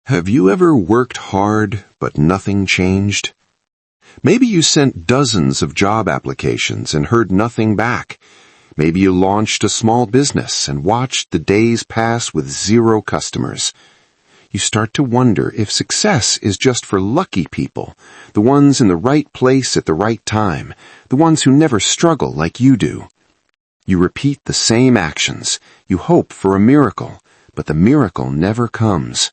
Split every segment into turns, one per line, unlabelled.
Have you ever worked hard, but nothing changed? Maybe you sent dozens of job applications and heard nothing back. Maybe you launched a small business and watched the days pass with 0 customers. You start to wonder if success is just for lucky people, the ones in the right place at the right time, the ones who never struggle like you do. You repeat the same actions. You hope for a miracle, but the miracle never comes.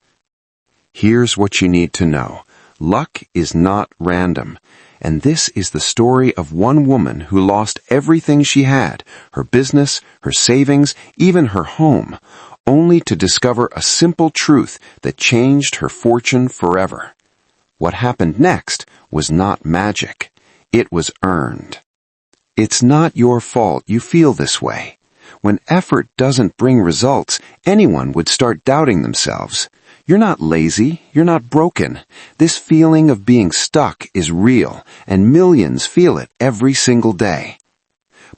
Here's what you need to know. Luck is not random, and this is the story of one woman who lost everything she had, her business, her savings, even her home, only to discover a simple truth that changed her fortune forever. What happened next was not magic. It was earned. It's not your fault you feel this way. When effort doesn't bring results, anyone would start doubting themselves. You're not lazy, you're not broken. This feeling of being stuck is real, and millions feel it every single day.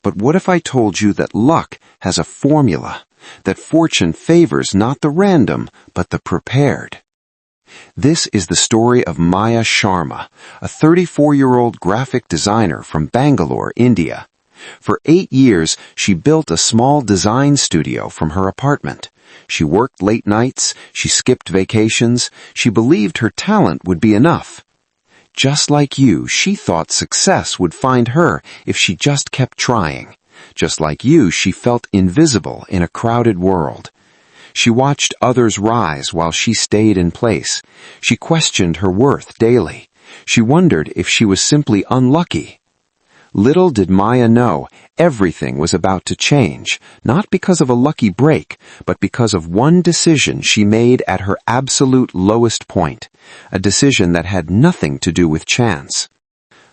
But what if I told you that luck has a formula, that fortune favors not the random, but the prepared? This is the story of Maya Sharma, a 34-year-old graphic designer from Bangalore, India. For 8 years, she built a small design studio from her apartment. She worked late nights, she skipped vacations, she believed her talent would be enough. Just like you, she thought success would find her if she just kept trying. Just like you, she felt invisible in a crowded world. She watched others rise while she stayed in place. She questioned her worth daily. She wondered if she was simply unlucky. Little did Maya know, everything was about to change, not because of a lucky break, but because of one decision she made at her absolute lowest point, a decision that had nothing to do with chance.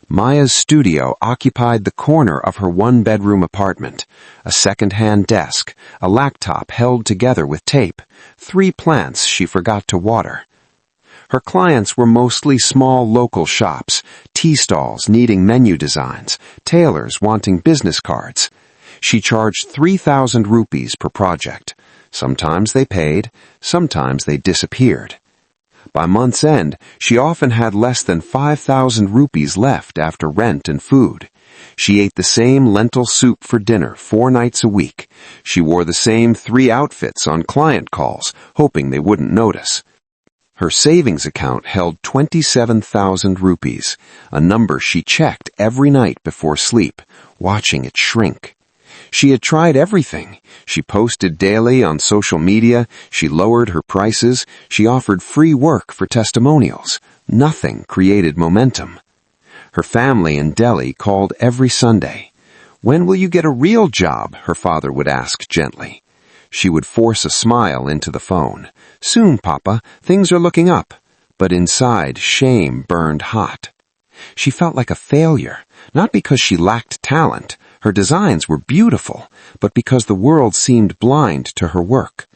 Maya's studio occupied the corner of her 1-bedroom apartment, a second-hand desk, a laptop held together with tape, 3 plants she forgot to water. Her clients were mostly small local shops, tea stalls needing menu designs, tailors wanting business cards. She charged 3,000 rupees per project. Sometimes they paid, sometimes they disappeared. By month's end, she often had less than 5,000 rupees left after rent and food. She ate the same lentil soup for dinner 4 nights a week. She wore the same 3 outfits on client calls, hoping they wouldn't notice. Her savings account held 27,000 rupees, a number she checked every night before sleep, watching it shrink. She had tried everything. She posted daily on social media, she lowered her prices, she offered free work for testimonials. Nothing created momentum. Her family in Delhi called every Sunday. "When will you get a real job?" her father would ask gently. She would force a smile into the phone. "Soon, Papa, things are looking up." But inside, shame burned hot. She felt like a failure, not because she lacked talent. Her designs were beautiful, but because the world seemed blind to her work.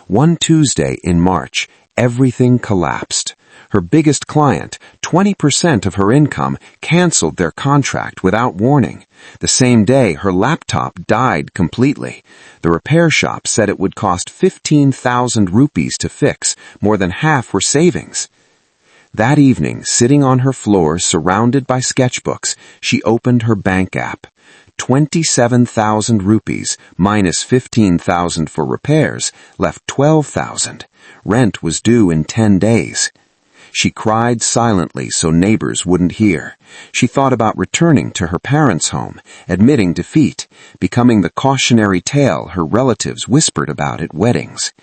One Tuesday in March, everything collapsed. Her biggest client, 20% of her income, canceled their contract without warning. The same day, her laptop died completely. The repair shop said it would cost 15,000 rupees to fix, more than half were savings. That evening, sitting on her floor surrounded by sketchbooks, she opened her bank app. 27,000 rupees minus 15,000 for repairs left 12,000. Rent was due in 10 days. She cried silently so neighbors wouldn't hear. She thought about returning to her parents' home, admitting defeat, becoming the cautionary tale her relatives whispered about at weddings.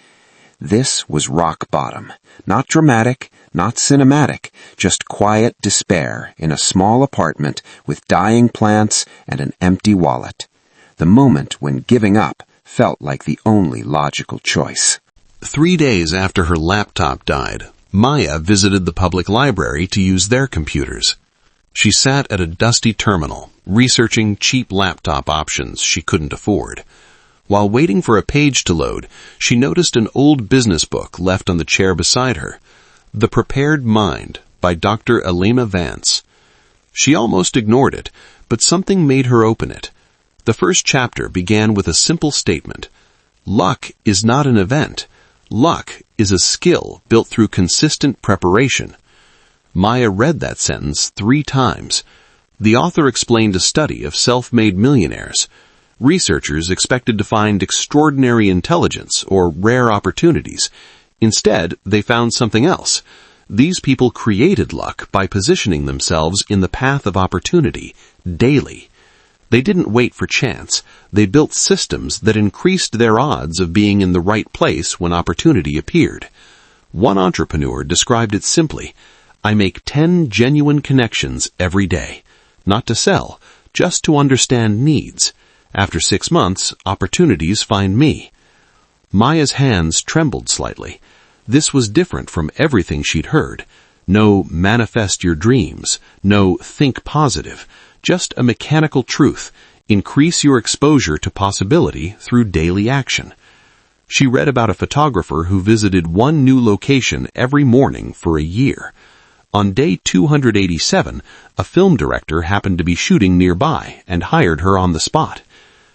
This was rock bottom. Not dramatic, not cinematic, just quiet despair in a small apartment with dying plants and an empty wallet. The moment when giving up felt like the only logical choice.
3 days after her laptop died, Maya visited the public library to use their computers. She sat at a dusty terminal, researching cheap laptop options she couldn't afford. While waiting for a page to load, she noticed an old business book left on the chair beside her, The Prepared Mind by Dr. Elena Vance. She almost ignored it, but something made her open it. The first chapter began with a simple statement. Luck is not an event. Luck is a skill built through consistent preparation. Maya read that sentence 3 times. The author explained a study of self-made millionaires. Researchers expected to find extraordinary intelligence or rare opportunities. Instead, they found something else. These people created luck by positioning themselves in the path of opportunity daily. They didn't wait for chance. They built systems that increased their odds of being in the right place when opportunity appeared. One entrepreneur described it simply: I make 10 genuine connections every day. Not to sell, just to understand needs. After 6 months, opportunities find me. Maya's hands trembled slightly. This was different from everything she'd heard. No manifest your dreams, no think positive, just a mechanical truth: increase your exposure to possibility through daily action. She read about a photographer who visited one new location every morning for a year. On day 287, a film director happened to be shooting nearby and hired her on the spot.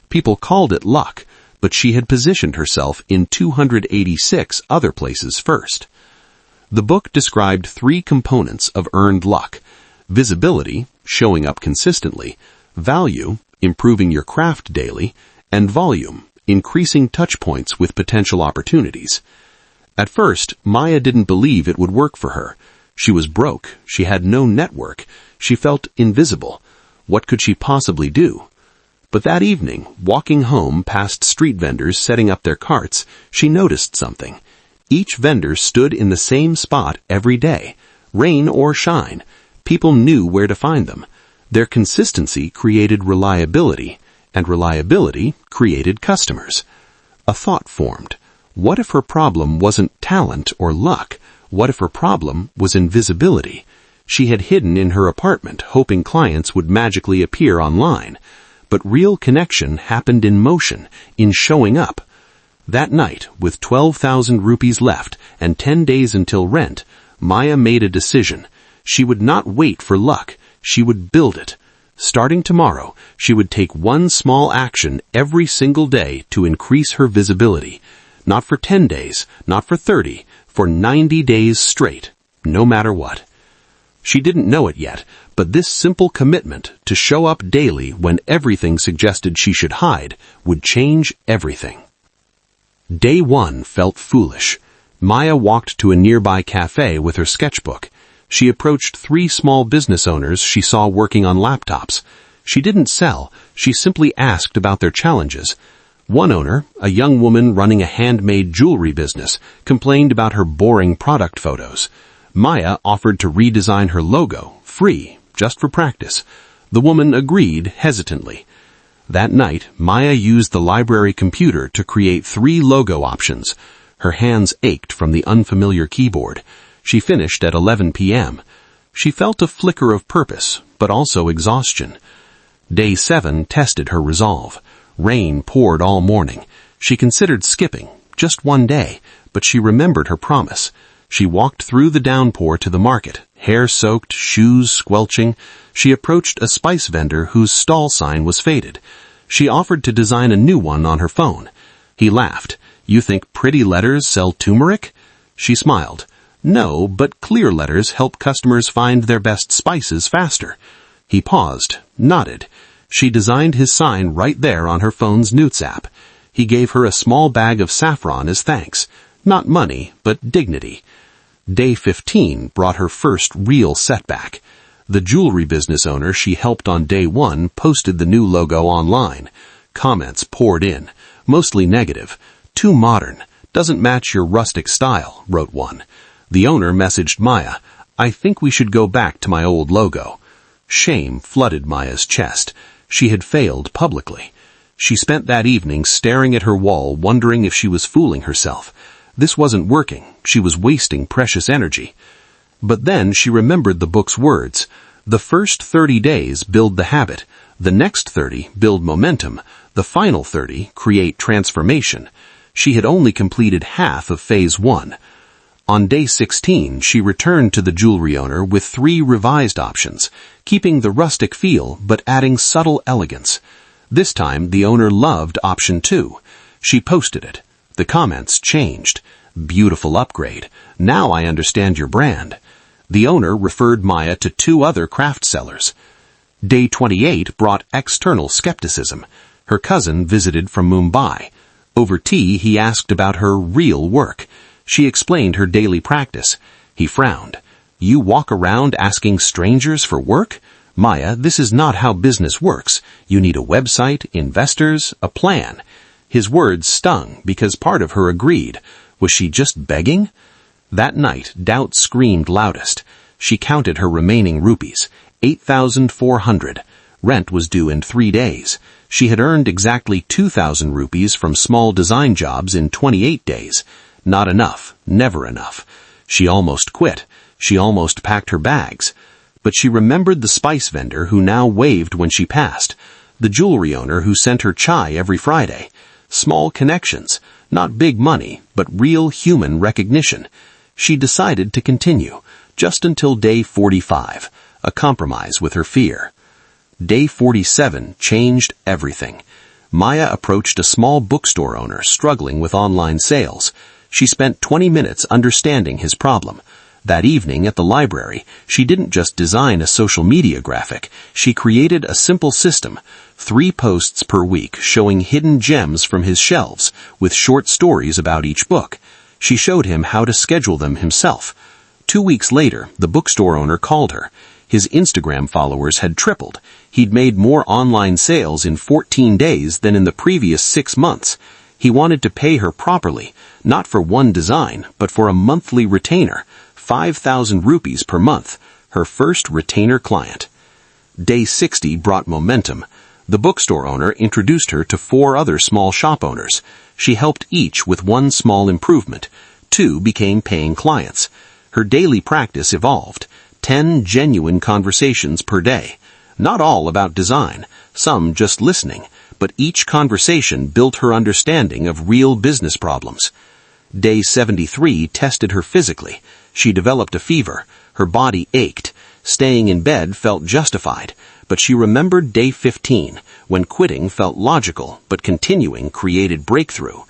People called it luck, but she had positioned herself in 286 other places first. The book described 3 components of earned luck: visibility, showing up consistently; value, improving your craft daily; and volume, increasing touch points with potential opportunities. At first, Maya didn't believe it would work for her. She was broke. She had no network. She felt invisible. What could she possibly do? But that evening, walking home past street vendors setting up their carts, she noticed something. Each vendor stood in the same spot every day. Rain or shine, people knew where to find them. Their consistency created reliability, and reliability created customers. A thought formed. What if her problem wasn't talent or luck? What if her problem was invisibility? She had hidden in her apartment, hoping clients would magically appear online. But real connection happened in motion, in showing up. That night, with 12,000 rupees left and 10 days until rent, Maya made a decision. She would not wait for luck. She would build it. Starting tomorrow, she would take one small action every single day to increase her visibility. Not for 10 days, not for 30, for 90 days straight, no matter what. She didn't know it yet, but this simple commitment to show up daily when everything suggested she should hide would change everything. Day 1 felt foolish. Maya walked to a nearby cafe with her sketchbook. She approached 3 small business owners she saw working on laptops. She didn't sell, she simply asked about their challenges. One owner, a young woman running a handmade jewelry business, complained about her boring product photos. Maya offered to redesign her logo, free, just for practice. The woman agreed hesitantly. That night, Maya used the library computer to create 3 logo options. Her hands ached from the unfamiliar keyboard. She finished at 11 p.m. She felt a flicker of purpose, but also exhaustion. Day 7 tested her resolve. Rain poured all morning. She considered skipping, just one day, but she remembered her promise. She walked through the downpour to the market, hair soaked, shoes squelching. She approached a spice vendor whose stall sign was faded. She offered to design a new one on her phone. He laughed. "You think pretty letters sell turmeric?" She smiled. "No, but clear letters help customers find their best spices faster." He paused, nodded. She designed his sign right there on her phone's Notes app. He gave her a small bag of saffron as thanks. Not money, but dignity. Day 15 brought her first real setback. The jewelry business owner she helped on day 1 posted the new logo online. Comments poured in, mostly negative. "Too modern. Doesn't match your rustic style," wrote one. The owner messaged Maya, "I think we should go back to my old logo." Shame flooded Maya's chest. She had failed publicly. She spent that evening staring at her wall, wondering if she was fooling herself. This wasn't working. She was wasting precious energy. But then she remembered the book's words. The first 30 days build the habit. The next 30 build momentum. The final 30 create transformation. She had only completed half of phase 1. On day 16, she returned to the jewelry owner with 3 revised options, keeping the rustic feel but adding subtle elegance. This time, the owner loved option 2. She posted it. The comments changed. Beautiful upgrade. Now I understand your brand. The owner referred Maya to 2 other craft sellers. Day 28 brought external skepticism. Her cousin visited from Mumbai. Over tea, he asked about her real work. She explained her daily practice. He frowned. You walk around asking strangers for work? Maya, this is not how business works. You need a website, investors, a plan. His words stung because part of her agreed. Was she just begging? That night, doubt screamed loudest. She counted her remaining rupees. 8,400. Rent was due in 3 days. She had earned exactly 2,000 rupees from small design jobs in 28 days. Not enough. Never enough. She almost quit. She almost packed her bags. But she remembered the spice vendor who now waved when she passed. The jewelry owner who sent her chai every Friday. Small connections. Not big money, but real human recognition. She decided to continue, just until day 45, a compromise with her fear. Day 47 changed everything. Maya approached a small bookstore owner struggling with online sales. She spent 20 minutes understanding his problem. That evening at the library, she didn't just design a social media graphic. She created a simple system, 3 posts per week showing hidden gems from his shelves, with short stories about each book. She showed him how to schedule them himself. 2 weeks later, the bookstore owner called her. His Instagram followers had tripled. He'd made more online sales in 14 days than in the previous 6 months. He wanted to pay her properly, not for one design, but for a monthly retainer, 5,000 rupees per month, her first retainer client. Day 60 brought momentum. The bookstore owner introduced her to 4 other small shop owners. She helped each with 1 small improvement. 2 became paying clients. Her daily practice evolved. 10 genuine conversations per day. Not all about design, some just listening, but each conversation built her understanding of real business problems. Day 73 tested her physically. She developed a fever. Her body ached. Staying in bed felt justified. But she remembered day 15, when quitting felt logical, but continuing created breakthrough.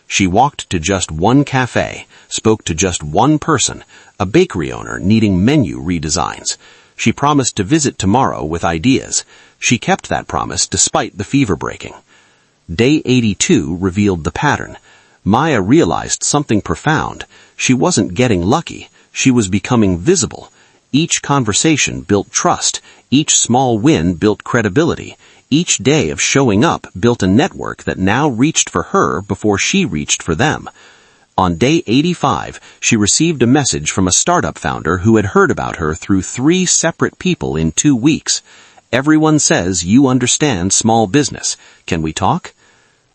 She walked to just 1 cafe, spoke to just 1 person, a bakery owner needing menu redesigns. She promised to visit tomorrow with ideas. She kept that promise despite the fever breaking. Day 82 revealed the pattern. Maya realized something profound. She wasn't getting lucky. She was becoming visible. Each conversation built trust. Each small win built credibility. Each day of showing up built a network that now reached for her before she reached for them. On day 85, she received a message from a startup founder who had heard about her through 3 separate people in 2 weeks. Everyone says you understand small business. Can we talk?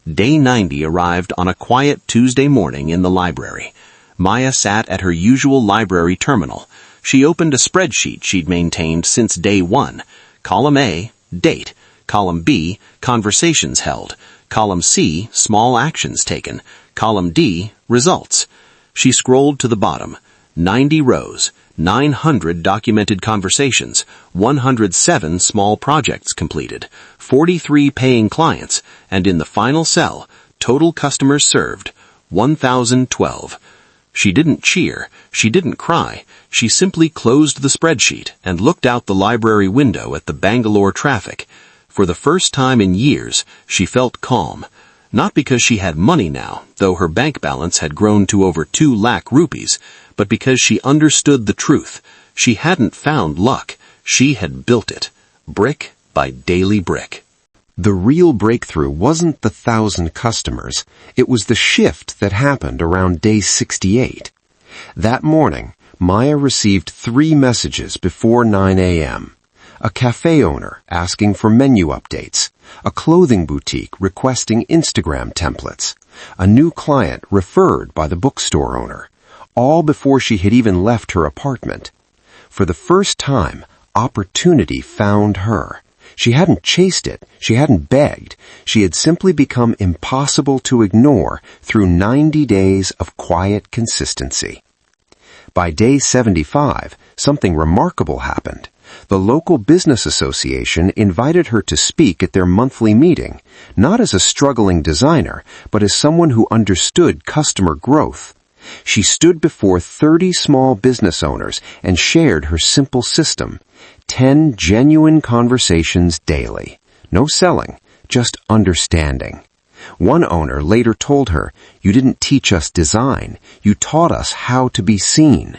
Day 90 arrived on a quiet Tuesday morning in the library. Maya sat at her usual library terminal. She opened a spreadsheet she'd maintained since day 1. Column A, date. Column B, conversations held. Column C, small actions taken. Column D, results. She scrolled to the bottom. 90 rows, 900 documented conversations, 107 small projects completed, 43 paying clients, and in the final cell, total customers served, 1,012. She didn't cheer. She didn't cry. She simply closed the spreadsheet and looked out the library window at the Bangalore traffic. For the first time in years, she felt calm. Not because she had money now, though her bank balance had grown to over 2 lakh rupees, but because she understood the truth. She hadn't found luck. She had built it, brick by daily brick.
The real breakthrough wasn't the 1,000 customers. It was the shift that happened around day 68. That morning, Maya received 3 messages before 9 a.m. A cafe owner asking for menu updates, a clothing boutique requesting Instagram templates, a new client referred by the bookstore owner, all before she had even left her apartment. For the first time, opportunity found her. She hadn't chased it. She hadn't begged. She had simply become impossible to ignore through 90 days of quiet consistency. By day 75, something remarkable happened. The local business association invited her to speak at their monthly meeting, not as a struggling designer, but as someone who understood customer growth.
She stood before 30 small business owners and shared her simple system. 10 genuine conversations daily. No selling, just understanding. One owner later told her, "You didn't teach us design, you taught us how to be seen."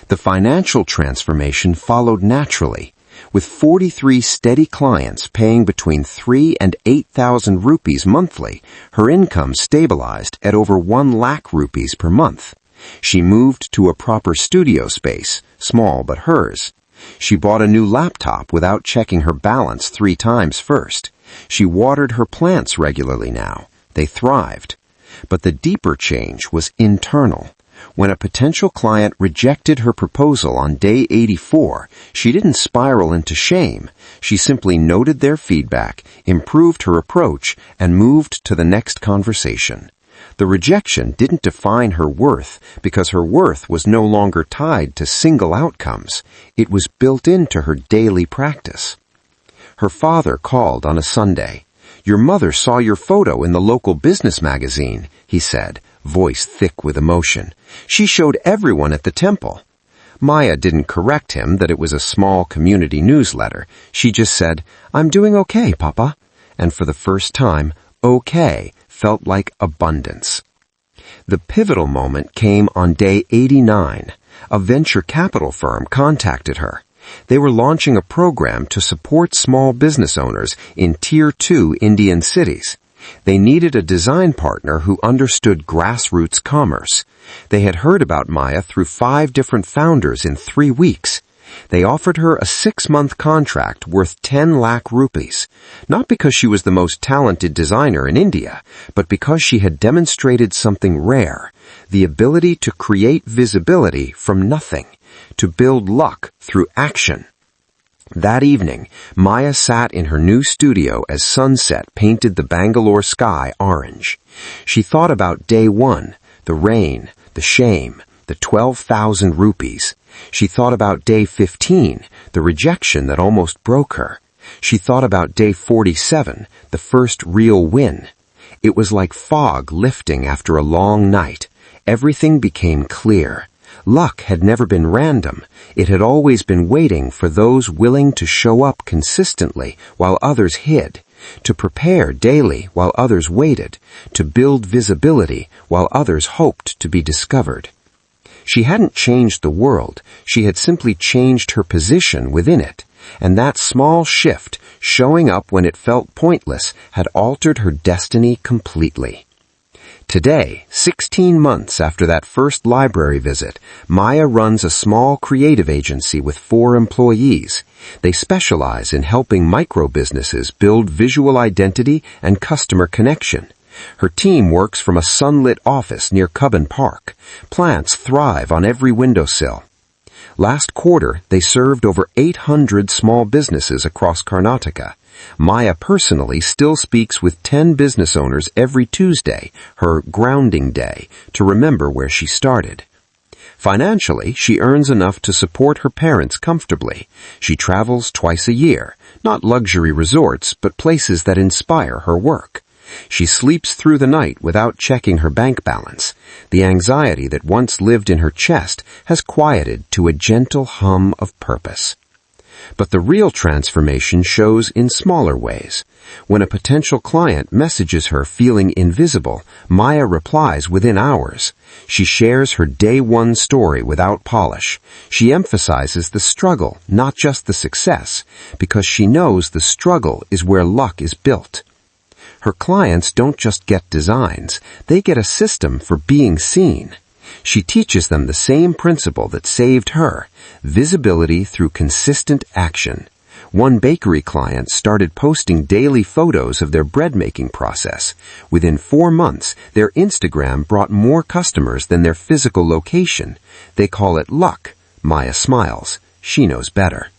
The financial transformation followed naturally, with 43 steady clients paying between 3 and 8,000 rupees monthly. Her income stabilized at over 1 lakh rupees per month. She moved to a proper studio space, small but hers. She bought a new laptop without checking her balance 3 times first. She watered her plants regularly now. They thrived. But the deeper change was internal. When a potential client rejected her proposal on day 84, she didn't spiral into shame. She simply noted their feedback, improved her approach, and moved to the next conversation. The rejection didn't define her worth because her worth was no longer tied to single outcomes. It was built into her daily practice. Her father called on a Sunday. "Your mother saw your photo in the local business magazine," he said, voice thick with emotion. "She showed everyone at the temple." Maya didn't correct him that it was a small community newsletter. She just said, "I'm doing okay, Papa." And for the first time, okay felt like abundance. The pivotal moment came on day 89. A venture capital firm contacted her. They were launching a program to support small business owners in Tier 2 Indian cities. They needed a design partner who understood grassroots commerce. They had heard about Maya through 5 different founders in 3 weeks. They offered her a 6-month contract worth 10 lakh rupees, not because she was the most talented designer in India, but because she had demonstrated something rare, the ability to create visibility from nothing, to build luck through action. That evening, Maya sat in her new studio as sunset painted the Bangalore sky orange. She thought about day 1, the rain, the shame, the 12,000 rupees. She thought about day 15, the rejection that almost broke her. She thought about day 47, the first real win. It was like fog lifting after a long night. Everything became clear. Luck had never been random. It had always been waiting for those willing to show up consistently while others hid, to prepare daily while others waited, to build visibility while others hoped to be discovered. She hadn't changed the world. She had simply changed her position within it. And that small shift, showing up when it felt pointless, had altered her destiny completely. Today, 16 months after that first library visit, Maya runs a small creative agency with 4 employees. They specialize in helping micro-businesses build visual identity and customer connection. Her team works from a sunlit office near Cubbon Park. Plants thrive on every windowsill. Last quarter, they served over 800 small businesses across Karnataka. Maya personally still speaks with 10 business owners every Tuesday, her grounding day, to remember where she started. Financially, she earns enough to support her parents comfortably. She travels twice a year, not luxury resorts, but places that inspire her work. She sleeps through the night without checking her bank balance. The anxiety that once lived in her chest has quieted to a gentle hum of purpose. But the real transformation shows in smaller ways. When a potential client messages her feeling invisible, Maya replies within hours. She shares her day 1 story without polish. She emphasizes the struggle, not just the success, because she knows the struggle is where luck is built. Her clients don't just get designs, they get a system for being seen. She teaches them the same principle that saved her, visibility through consistent action. One bakery client started posting daily photos of their bread-making process. Within 4 months, their Instagram brought more customers than their physical location. They call it luck. Maya smiles. She knows better.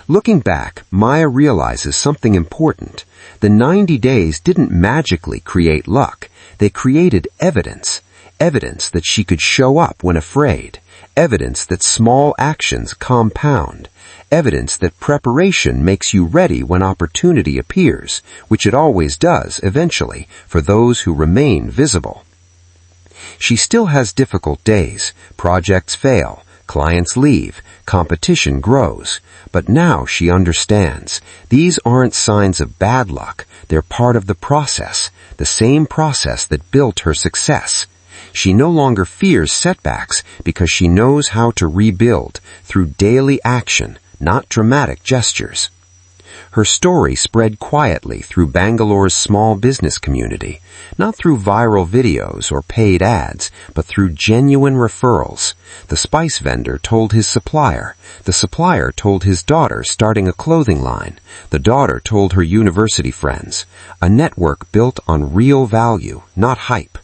Looking back, Maya realizes something important. The 90 days didn't magically create luck. They created evidence. Evidence that she could show up when afraid. Evidence that small actions compound. Evidence that preparation makes you ready when opportunity appears, which it always does eventually for those who remain visible. She still has difficult days. Projects fail. Clients leave. Competition grows. But now she understands. These aren't signs of bad luck. They're part of the process. The same process that built her success. She no longer fears setbacks because she knows how to rebuild through daily action, not dramatic gestures. Her story spread quietly through Bangalore's small business community, not through viral videos or paid ads, but through genuine referrals. The spice vendor told his supplier. The supplier told his daughter starting a clothing line. The daughter told her university friends. A network built on real value, not hype.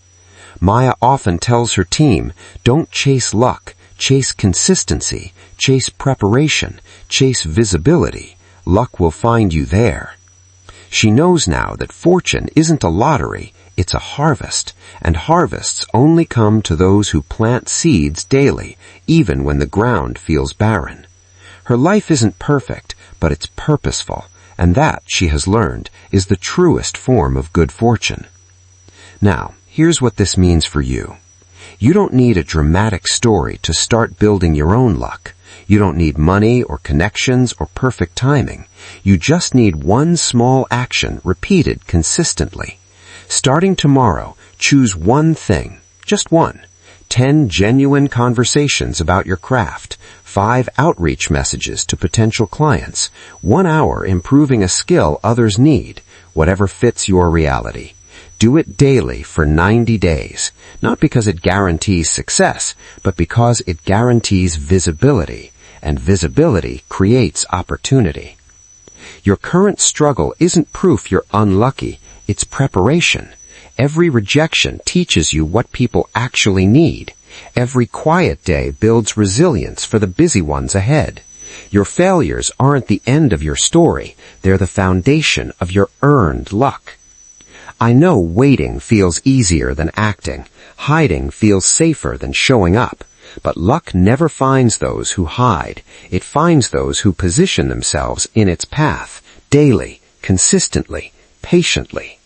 Maya often tells her team, don't chase luck, chase consistency, chase preparation, chase visibility. Luck will find you there. She knows now that fortune isn't a lottery, it's a harvest, and harvests only come to those who plant seeds daily, even when the ground feels barren. Her life isn't perfect, but it's purposeful, and that, she has learned, is the truest form of good fortune. Now, here's what this means for you. You don't need a dramatic story to start building your own luck. You don't need money or connections or perfect timing. You just need one small action repeated consistently. Starting tomorrow, choose one thing, just one. 10 genuine conversations about your craft, 5 outreach messages to potential clients, 1 hour improving a skill others need, whatever fits your reality. Do it daily for 90 days, not because it guarantees success, but because it guarantees visibility, and visibility creates opportunity. Your current struggle isn't proof you're unlucky, it's preparation. Every rejection teaches you what people actually need. Every quiet day builds resilience for the busy ones ahead. Your failures aren't the end of your story, they're the foundation of your earned luck. I know waiting feels easier than acting. Hiding feels safer than showing up. But luck never finds those who hide. It finds those who position themselves in its path, daily, consistently, patiently.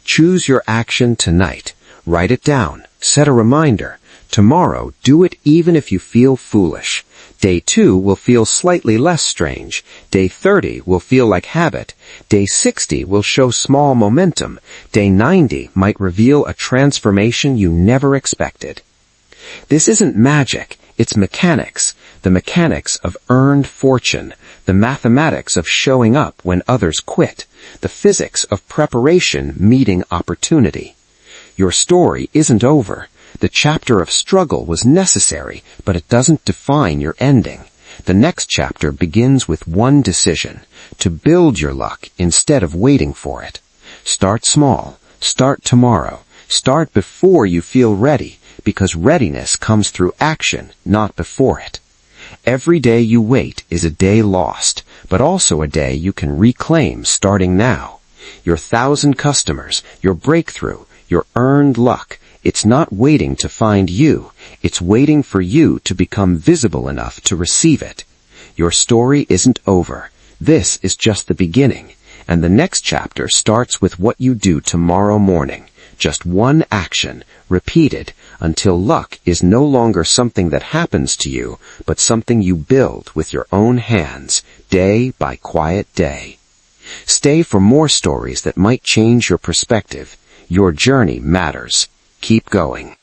Choose your action tonight. Write it down. Set a reminder. Tomorrow, do it even if you feel foolish. Day 2 will feel slightly less strange. Day 30 will feel like habit. Day 60 will show small momentum. Day 90 might reveal a transformation you never expected. This isn't magic, it's mechanics. The mechanics of earned fortune. The mathematics of showing up when others quit. The physics of preparation meeting opportunity. Your story isn't over. The chapter of struggle was necessary, but it doesn't define your ending. The next chapter begins with one decision, to build your luck instead of waiting for it. Start small. Start tomorrow. Start before you feel ready, because readiness comes through action, not before it. Every day you wait is a day lost, but also a day you can reclaim starting now. Your 1,000 customers, your breakthrough, your earned luck, it's not waiting to find you. It's waiting for you to become visible enough to receive it. Your story isn't over. This is just the beginning. And the next chapter starts with what you do tomorrow morning. Just one action, repeated, until luck is no longer something that happens to you, but something you build with your own hands, day by quiet day. Stay for more stories that might change your perspective. Your journey matters. Keep going.